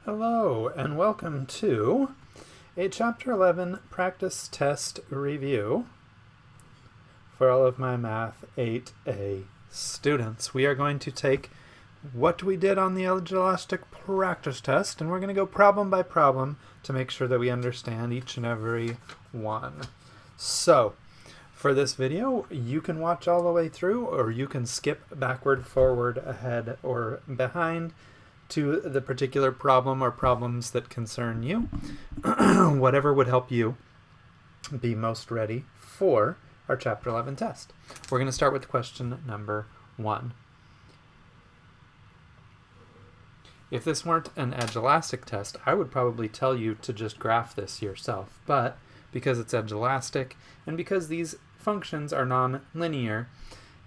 Hello, and welcome to a Chapter 11 Practice Test review for all of my Math8A students. We are going to take what we did on the Edulastic Practice Test, and we're going to go problem by problem to make sure that we understand each and every one. So, for this video, you can watch all the way through, or you can skip backward, forward, ahead, or behind to the particular problem or problems that concern you. Whatever would help you be most ready for our Chapter 11 test. We're going to start with question number 1. If this weren't an Edulastic test, I would probably tell you to just graph this yourself. But because it's Edulastic and because these functions are non-linear,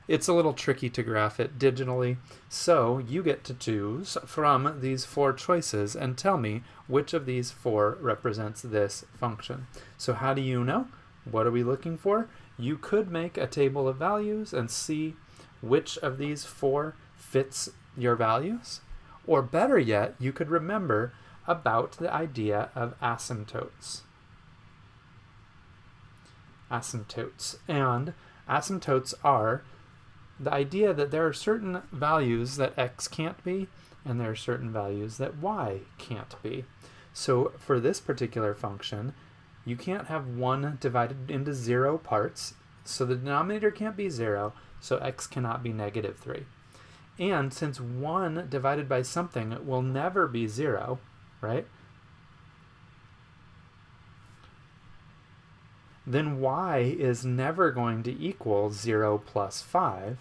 it's a little tricky to graph it digitally, so you get to choose from these 4 choices and tell me which of these 4 represents this function. So how do you know? What are we looking for? You could make a table of values and see which of these 4 fits your values. Or better yet, you could remember about the idea of asymptotes. Asymptotes. And asymptotes are the idea that there are certain values that x can't be, and there are certain values that y can't be. So for this particular function, you can't have 1 divided into 0 parts, so the denominator can't be 0, so x cannot be -3. And since 1 divided by something will never be 0, right? Then y is never going to equal 0 plus 5,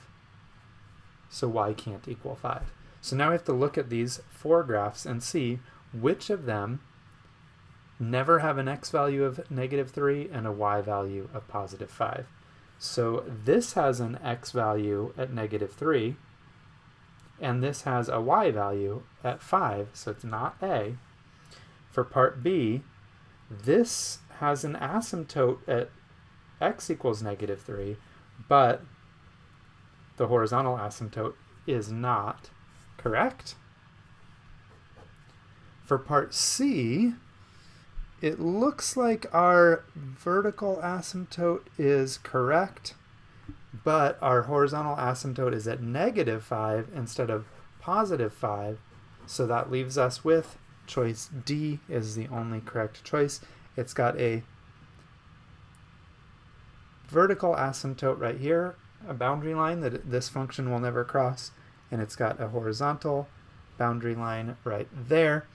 so y can't equal 5. So now we have to look at these 4 graphs and see which of them never have an x value of -3 and a y value of +5. So this has an x value at -3, and this has a y value at 5, so it's not A. For part B, this has an asymptote at x equals -3, but the horizontal asymptote is not correct. For part C, it looks like our vertical asymptote is correct, but our horizontal asymptote is at -5 instead of +5, so that leaves us with choice D is the only correct choice. It's got a vertical asymptote right here, a boundary line that this function will never cross, and it's got a horizontal boundary line right there,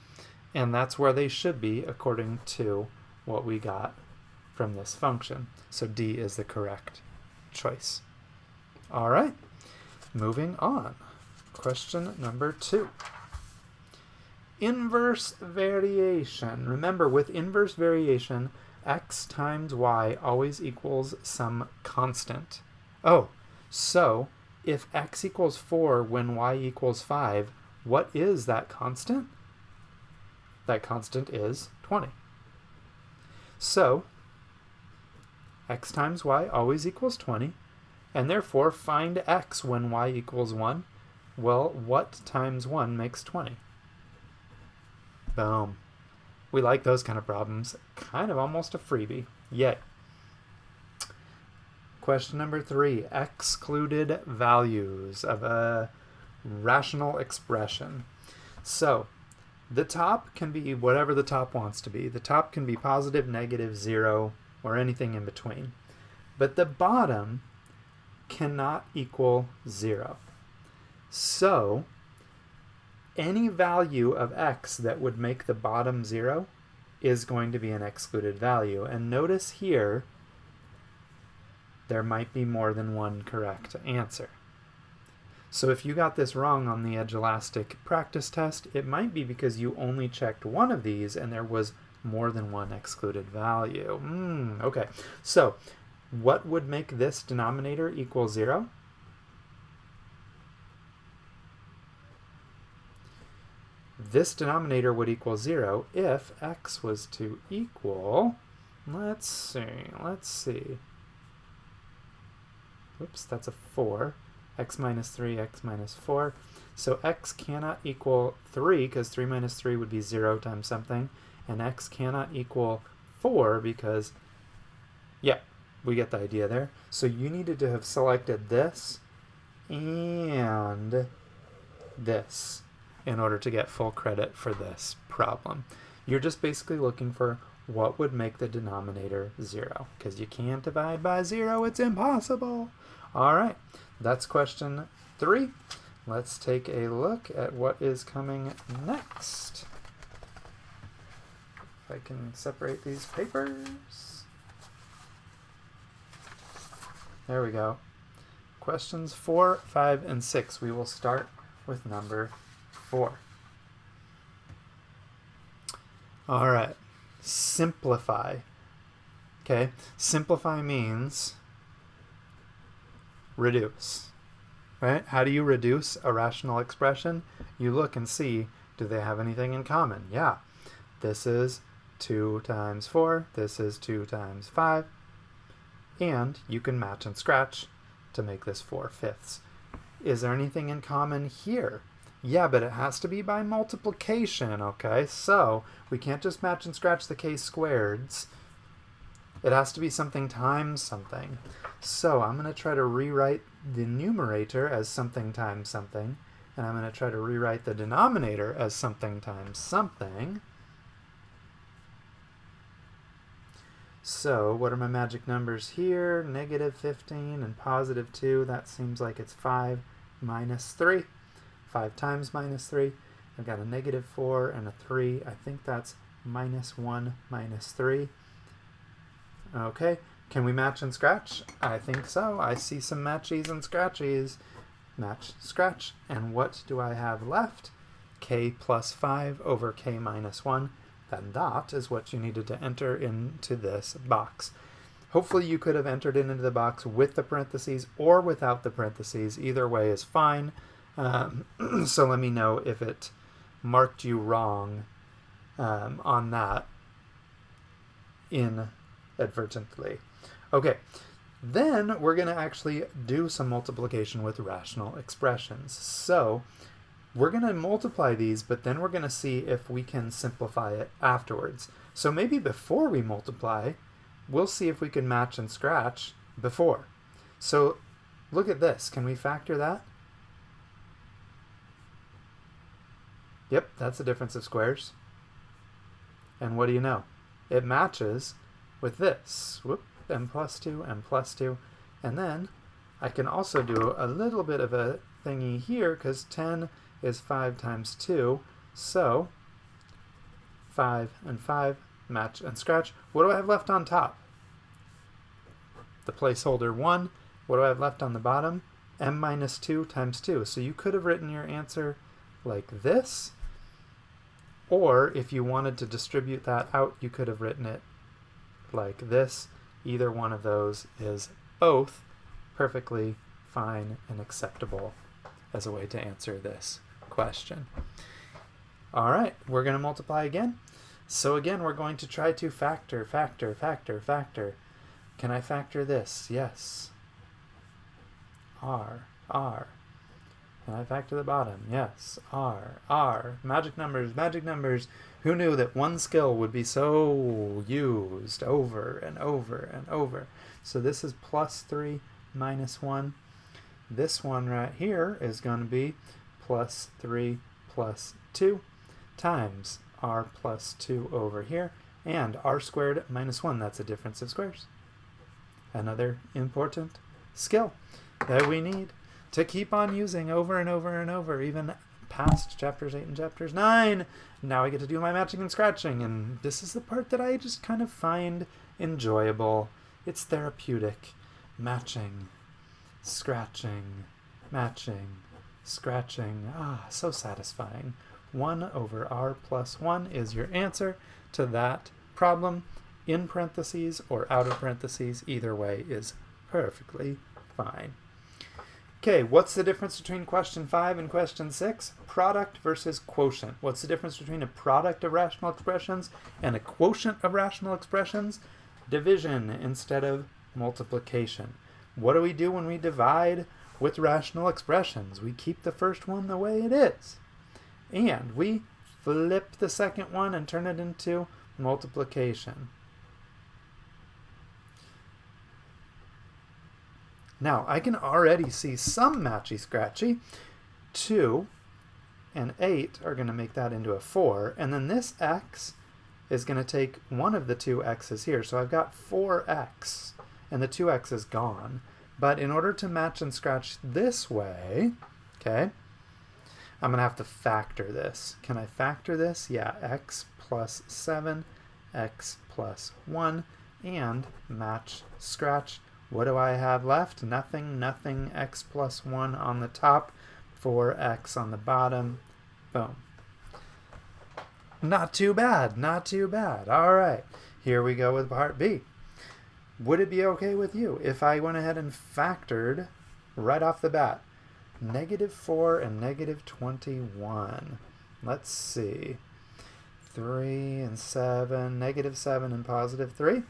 and that's where they should be according to what we got from this function. So D is the correct choice. All right, moving on. Question number 2. Inverse variation. Remember, with inverse variation, x times y always equals some constant. Oh, so if x equals 4 when y equals 5, what is that constant? That constant is 20. So x times y always equals 20, and therefore find x when y equals 1. Well, what times 1 makes 20? Boom. We like those kind of problems. Kind of almost a freebie. Yay. Question number 3. Excluded values of a rational expression. So, the top can be whatever the top wants to be. The top can be positive, negative, 0, or anything in between. But the bottom cannot equal 0. So, any value of x that would make the bottom 0 is going to be an excluded value. And notice here, there might be more than one correct answer. So if you got this wrong on the Edulastic practice test, it might be because you only checked one of these and there was more than one excluded value. Okay, so what would make this denominator equal 0? This denominator would equal 0 if x was to equal, let's see. Oops, that's a 4. X minus 3, x minus 4. So x cannot equal 3, because 3 minus 3 would be 0 times something. And x cannot equal 4 because, yeah, we get the idea there. So you needed to have selected this and this in order to get full credit for this problem. You're just basically looking for what would make the denominator 0, because you can't divide by 0, it's impossible. All right, that's question 3. Let's take a look at what is coming next. If I can separate these papers. There we go. Questions 4, 5, and 6. We will start with number 4. All right, simplify. Okay, simplify means reduce, right? How do you reduce a rational expression? You look and see, do they have anything in common? Yeah, this is 2 times 4, this is 2 times 5, and you can match and scratch to make this 4/5. Is there anything in common here? Yeah, but it has to be by multiplication, okay? So we can't just match and scratch the k-squareds. It has to be something times something. So I'm going to try to rewrite the numerator as something times something, and I'm going to try to rewrite the denominator as something times something. So what are my magic numbers here? Negative 15 and positive 2. That seems like it's 5 minus 3. 5 times minus 3. I've got a negative 4 and a 3. I think that's minus 1 minus 3. Okay, can we match and scratch? I think so. I see some matchies and scratchies. Match, scratch. And what do I have left? K plus 5 over k minus 1. Then that is what you needed to enter into this box. Hopefully you could have entered it into the box with the parentheses or without the parentheses. Either way is fine. So let me know if it marked you wrong on that inadvertently. Okay, then we're going to actually do some multiplication with rational expressions. So we're going to multiply these, but then we're going to see if we can simplify it afterwards. So maybe before we multiply, we'll see if we can match and scratch before. So look at this. Can we factor that? Yep, that's a difference of squares. And what do you know? It matches with this. Whoop, m plus 2, m plus 2. And then I can also do a little bit of a thingy here, because 10 is 5 times 2. So 5 and 5, match and scratch. What do I have left on top? The placeholder 1. What do I have left on the bottom? m minus 2 times 2. So you could have written your answer like this. Or if you wanted to distribute that out, you could have written it like this. Either one of those is both perfectly fine and acceptable as a way to answer this question. All right, we're going to multiply again. So again, we're going to try to factor. Can I factor this? Yes. R. Can I factor the bottom? Yes. R. Magic numbers. Who knew that one skill would be so used over and over and over? So this is plus 3 minus 1. This one right here is going to be plus 3 plus 2 times r plus 2 over here, and r squared minus 1. That's a difference of squares. Another important skill that we need to keep on using over and over and over, even past chapters 8 and chapters 9. Now I get to do my matching and scratching, and this is the part that I just kind of find enjoyable. It's therapeutic. Matching, scratching, matching, scratching. Ah, so satisfying. 1 over r plus 1 is your answer to that problem. In parentheses or out of parentheses, either way is perfectly fine. Okay, what's the difference between question 5 and question 6? Product versus quotient. What's the difference between a product of rational expressions and a quotient of rational expressions? Division instead of multiplication. What do we do when we divide with rational expressions. We keep the first one the way it is. And we flip the second one and turn it into multiplication. Now, I can already see some matchy-scratchy. 2 and 8 are going to make that into a 4. And then this x is going to take one of the two x's here. So I've got 4x, and the 2x is gone. But in order to match and scratch this way, okay, I'm going to have to factor this. Can I factor this? Yeah, x plus 7, x plus 1, and match, scratch. What do I have left? Nothing, nothing, x plus 1 on the top, 4x on the bottom. Boom. Not too bad, not too bad. All right, here we go with part B. Would it be okay with you if I went ahead and factored right off the bat -4 and -21? Let's see. 3 and 7, -7 and +3.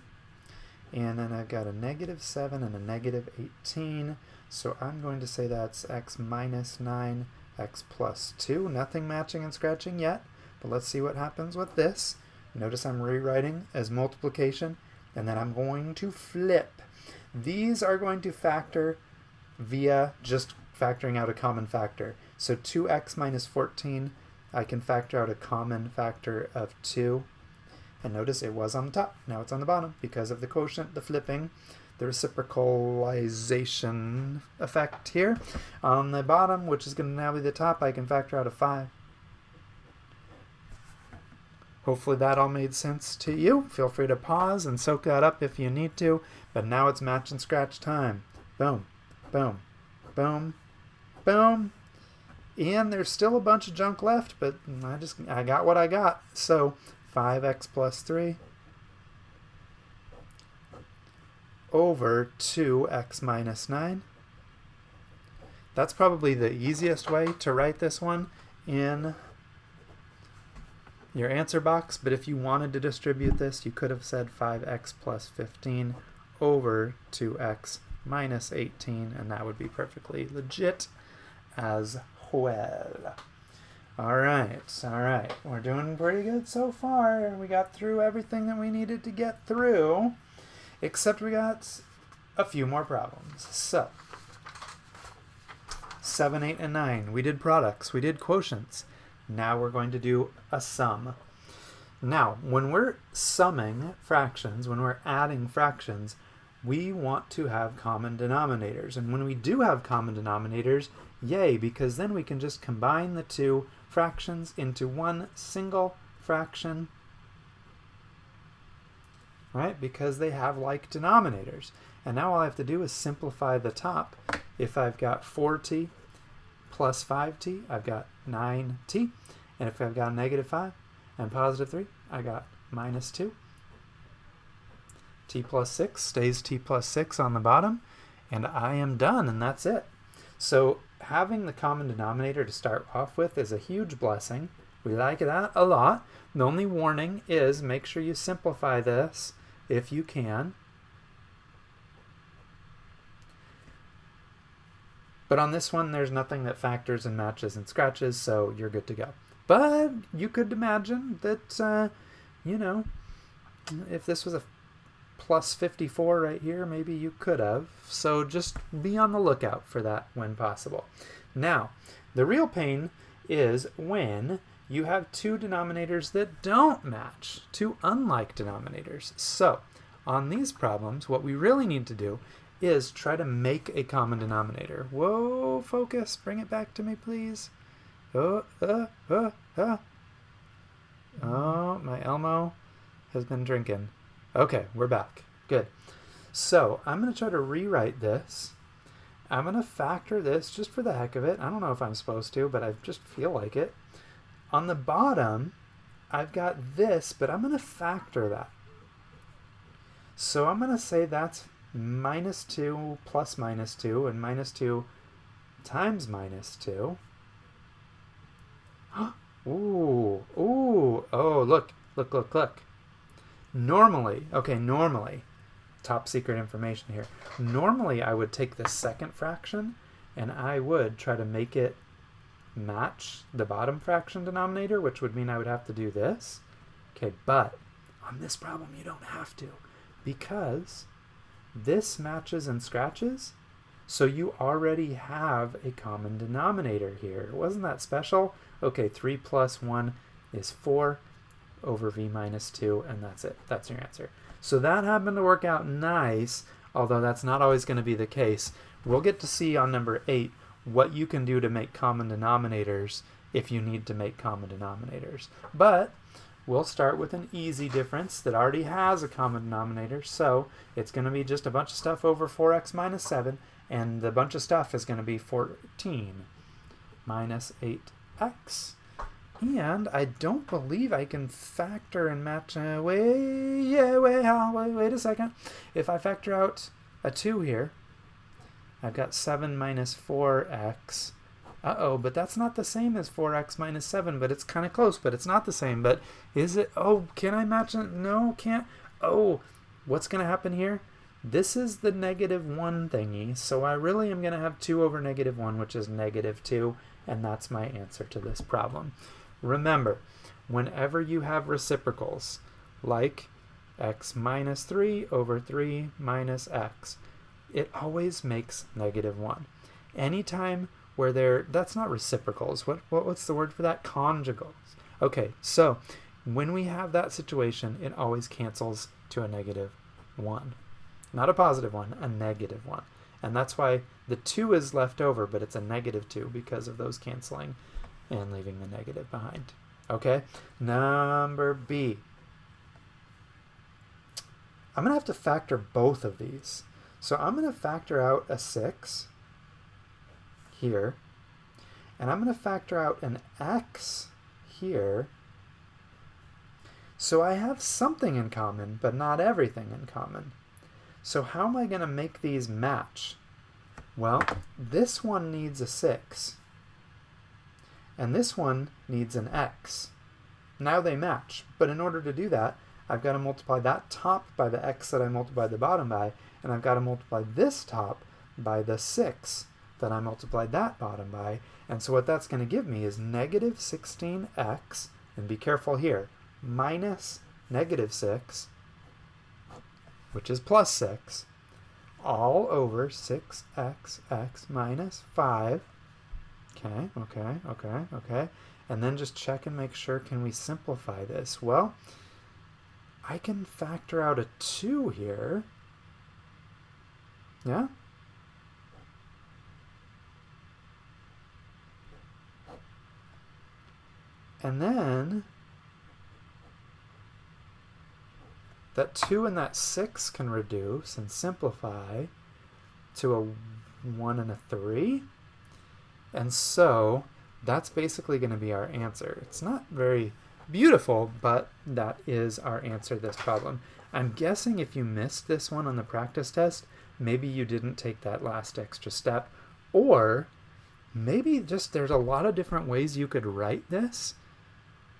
And then I've got a -7 and a -18. So I'm going to say that's x minus 9, x plus 2. Nothing matching and scratching yet, but let's see what happens with this. Notice I'm rewriting as multiplication, and then I'm going to flip. These are going to factor via just factoring out a common factor. So 2x minus 14, I can factor out a common factor of 2. And notice it was on the top, now it's on the bottom because of the quotient, the flipping, the reciprocalization effect here. On the bottom, which is going to now be the top, I can factor out a 5. Hopefully that all made sense to you. Feel free to pause and soak that up if you need to. But now it's match and scratch time. Boom, boom, boom, boom. And there's still a bunch of junk left, but I got what I got. So 5x plus 3 over 2x minus 9. That's probably the easiest way to write this one in your answer box, but if you wanted to distribute this, you could have said 5x plus 15 over 2x minus 18, and that would be perfectly legit as well. All right, we're doing pretty good so far. We got through everything that we needed to get through, except we got a few more problems. So 7, 8, and 9, we did products, we did quotients. Now we're going to do a sum. Now, when we're summing fractions, when we're adding fractions, we want to have common denominators. And when we do have common denominators, yay, because then we can just combine the two fractions into one single fraction, right? Because they have like denominators. And now all I have to do is simplify the top. If I've got 4t plus 5t, I've got 9t. And if I've got -5 and +3, I got -2. T plus 6 stays T plus 6 on the bottom, and I am done, and that's it. So having the common denominator to start off with is a huge blessing. We like that a lot. The only warning is make sure you simplify this if you can. But on this one, there's nothing that factors and matches and scratches, so you're good to go. But you could imagine that, you know, if this was a plus 54 right here, maybe you could have. So just be on the lookout for that when possible. Now, the real pain is when you have two denominators that don't match, two unlike denominators. So on these problems, what we really need to do is try to make a common denominator. Whoa, focus, bring it back to me, please. Oh, my Elmo has been drinking. Okay, we're back. Good. So I'm going to try to rewrite this. I'm going to factor this just for the heck of it. I don't know if I'm supposed to, but I just feel like it. On the bottom, I've got this, but I'm going to factor that. So I'm going to say that's -2 plus -2 and -2 times -2. Ooh, oh, look. Normally, top secret information here. Normally, I would take the second fraction and I would try to make it match the bottom fraction denominator, which would mean I would have to do this. Okay, but on this problem you don't have to, because this matches and scratches, so you already have a common denominator here. Wasn't that special? Okay, 3 plus 1 is 4 over v minus 2, and that's it. That's your answer. So that happened to work out nice, although that's not always going to be the case. We'll get to see on number 8 what you can do to make common denominators if you need to make common denominators. But we'll start with an easy difference that already has a common denominator, so it's going to be just a bunch of stuff over 4x minus 7, and the bunch of stuff is going to be 14 minus 8x. And I don't believe I can factor and match. Wait a second. If I factor out a 2 here, I've got 7 minus 4x. Uh-oh, but that's not the same as 4x minus 7, but it's kind of close, but it's not the same. But is it? Oh, can I match it? No, can't. Oh, what's going to happen here? This is the -1 thingy, so I really am going to have 2 over -1, which is -2, and that's my answer to this problem. Remember, whenever you have reciprocals, like x minus 3 over 3 minus x, it always makes -1. Anytime where that's not reciprocals. What's the word for that? Conjugals. Okay, so when we have that situation, it always cancels to a -1. Not a positive one, a -1. And that's why the 2 is left over, but it's a -2 because of those canceling and leaving the negative behind. Okay, number B. I'm going to have to factor both of these. So I'm going to factor out a 6 here, and I'm going to factor out an x here. So I have something in common, but not everything in common. So how am I going to make these match? Well, this one needs a 6, and this one needs an x. Now they match, but in order to do that, I've got to multiply that top by the x that I multiplied the bottom by, and I've got to multiply this top by the 6 that I multiplied that bottom by. And so what that's going to give me is -16x, and be careful here, minus -6, which is plus 6, all over 6xx minus 5. Okay. And then just check and make sure, can we simplify this? Well, I can factor out a 2 here. Yeah? And then that 2 and that 6 can reduce and simplify to a 1 and a 3. And so that's basically going to be our answer. It's not very beautiful, but that is our answer to this problem. I'm guessing if you missed this one on the practice test, maybe you didn't take that last extra step, or maybe just there's a lot of different ways you could write this,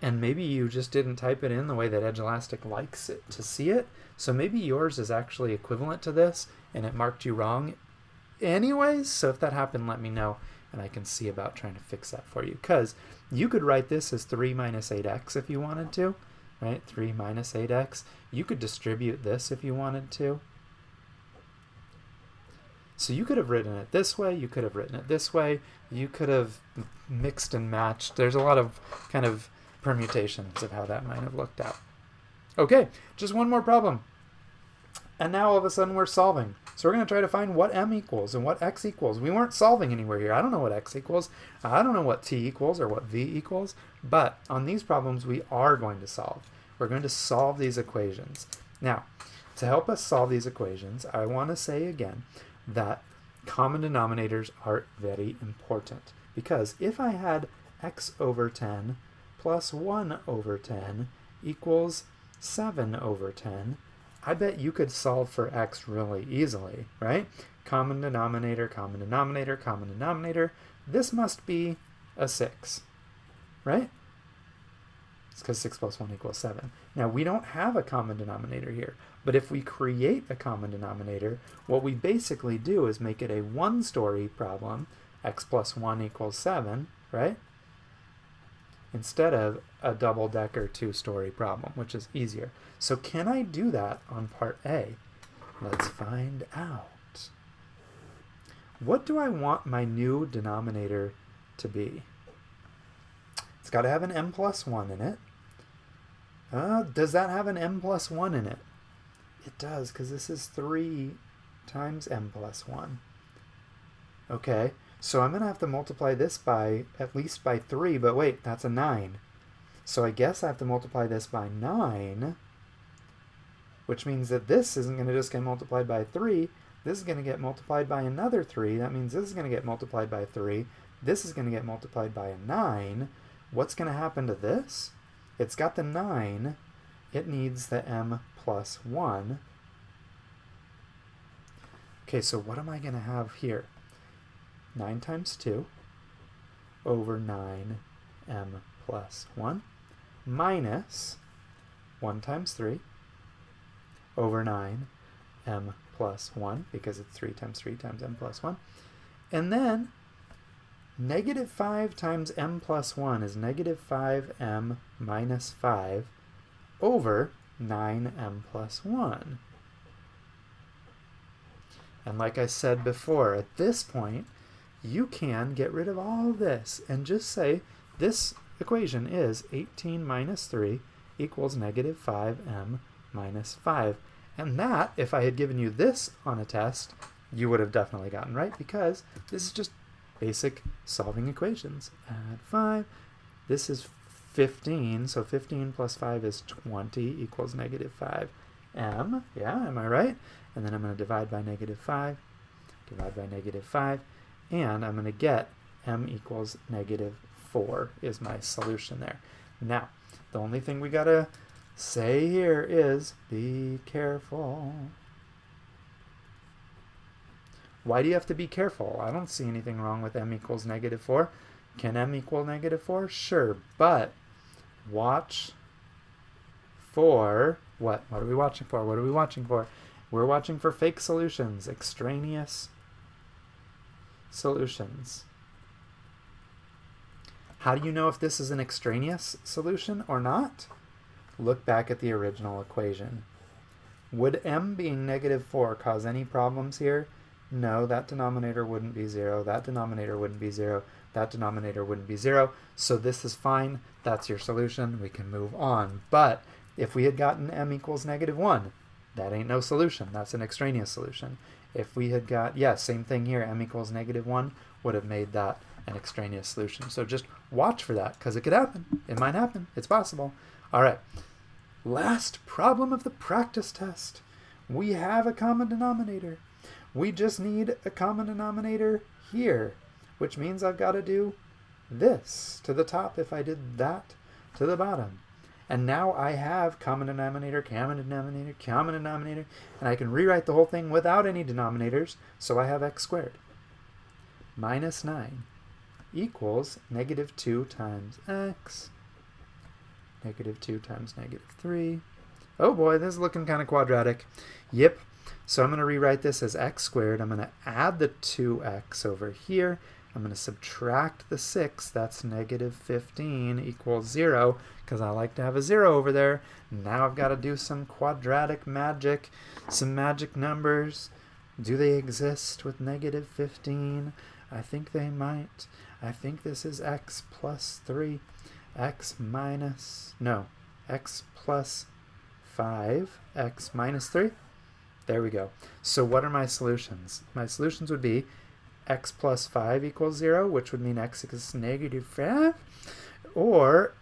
and maybe you just didn't type it in the way that Edulastic likes it to see it. So maybe yours is actually equivalent to this, and it marked you wrong anyways. So if that happened, let me know, and I can see about trying to fix that for you. Because you could write this as 3 minus 8x if you wanted to, right? 3 minus 8x. You could distribute this if you wanted to. So you could have written it this way, you could have written it this way, you could have mixed and matched. There's a lot of kind of permutations of how that might have looked out. Okay, just one more problem. And now all of a sudden we're solving. So we're going to try to find what m equals and what x equals. We weren't solving anywhere here. I don't know what x equals. I don't know what t equals or what v equals. But on these problems we are going to solve. We're going to solve these equations. Now, to help us solve these equations, I want to say again that common denominators are very important. Because if I had x over 10 plus 1 over 10 equals 7 over 10, I bet you could solve for x really easily, right? Common denominator, common denominator, common denominator. This must be a 6, right? It's because 6 plus 1 equals 7. Now, we don't have a common denominator here, but if we create a common denominator, what we basically do is make it a one-story problem, x plus 1 equals 7, right? Instead of a double-decker two-story problem, which is easier. So can I do that on part A? Let's find out. What do I want my new denominator to be? It's got to have an m plus 1 in it. Does that have an m plus 1 in it? It does, because this is 3 times m plus 1. Okay, so I'm going to have to multiply this by at least by 3, but wait, that's a 9. So I guess I have to multiply this by 9, which means that this isn't going to just get multiplied by 3. This is going to get multiplied by another 3. That means this is going to get multiplied by 3. This is going to get multiplied by a 9. What's going to happen to this? It's got the 9. It needs the m plus 1. Okay, so what am I going to have here? 9 times 2 over 9m plus 1 minus 1 times 3 over 9m plus 1, because it's 3 times m plus 1. And then negative 5 times m plus 1 is negative 5m minus 5 over 9m plus 1. And like I said before, at this point, you can get rid of all this and just say this equation is 18 minus 3 equals negative 5m minus 5. And that, if I had given you this on a test, you would have definitely gotten right, because this is just basic solving equations. Add 5. This is 15, so 15 plus 5 is 20 equals negative 5m. Yeah, am I right? And then I'm going to divide by negative 5, divide by negative 5, and I'm going to get m equals negative 4 is my solution there. Now, the only thing we got to say here is be careful. Why do you have to be careful? I don't see anything wrong with m equals negative 4. Can m equal negative 4? Sure, but watch for what? What are we watching for? What are we watching for? We're watching for fake solutions, extraneous solutions. How do you know if this is an extraneous solution or not? Look back at the original equation. Would m being negative 4 cause any problems here? No, that denominator wouldn't be 0, that denominator wouldn't be 0, that denominator wouldn't be 0, so this is fine. That's your solution. We can move on. But if we had gotten m equals negative 1, that ain't no solution. That's an extraneous solution. If we had got, same thing here, m equals negative 1 would have made that an extraneous solution. So just watch for that, because it could happen. It might happen. It's possible. All right. Last problem of the practice test. We have a common denominator. We just need a common denominator here, which means I've got to do this to the top if I did that to the bottom. And now I have common denominator, common denominator, common denominator, and I can rewrite the whole thing without any denominators, so I have x squared minus 9 equals negative 2 times x, negative 2 times negative 3. Oh boy, this is looking kind of quadratic. Yep. So I'm going to rewrite this as x squared. I'm going to add the 2x over here. I'm going to subtract the 6. That's negative 15 equals 0, because I like to have a 0 over there. Now I've got to do some quadratic magic, some magic numbers. Do they exist with negative 15? I think they might. I think this is x plus 3, x plus 5, x minus 3. There we go. So what are my solutions? My solutions would be x plus 5 equals 0, which would mean x is negative 5, or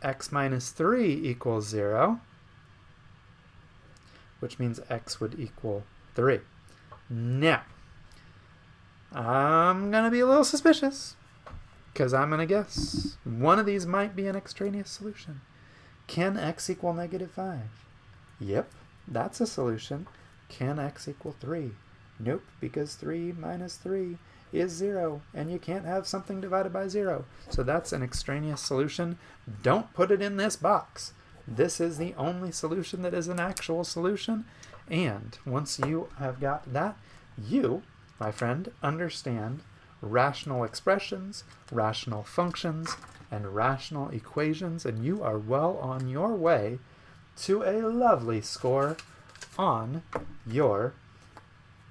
x minus 3 equals 0, which means x would equal 3. Now, I'm going to be a little suspicious, because I'm going to guess one of these might be an extraneous solution. Can x equal negative 5? Yep, that's a solution. Can x equal 3? Nope, because 3 minus 3 is 0, and you can't have something divided by 0. So that's an extraneous solution. Don't put it in this box. This is the only solution that is an actual solution. And once you have got that, you, my friend, understand rational expressions, rational functions, and rational equations, and you are well on your way to a lovely score on your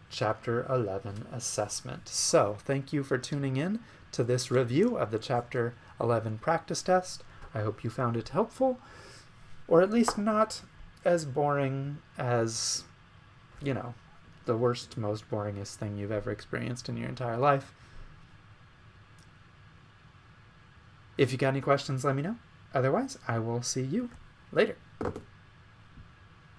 Chapter 11 assessment. So, thank you for tuning in to this review of the Chapter 11 Practice Test. I hope you found it helpful, or at least not as boring as, you know, the worst, most boringest thing you've ever experienced in your entire life. If you got any questions, let me know. Otherwise, I will see you later.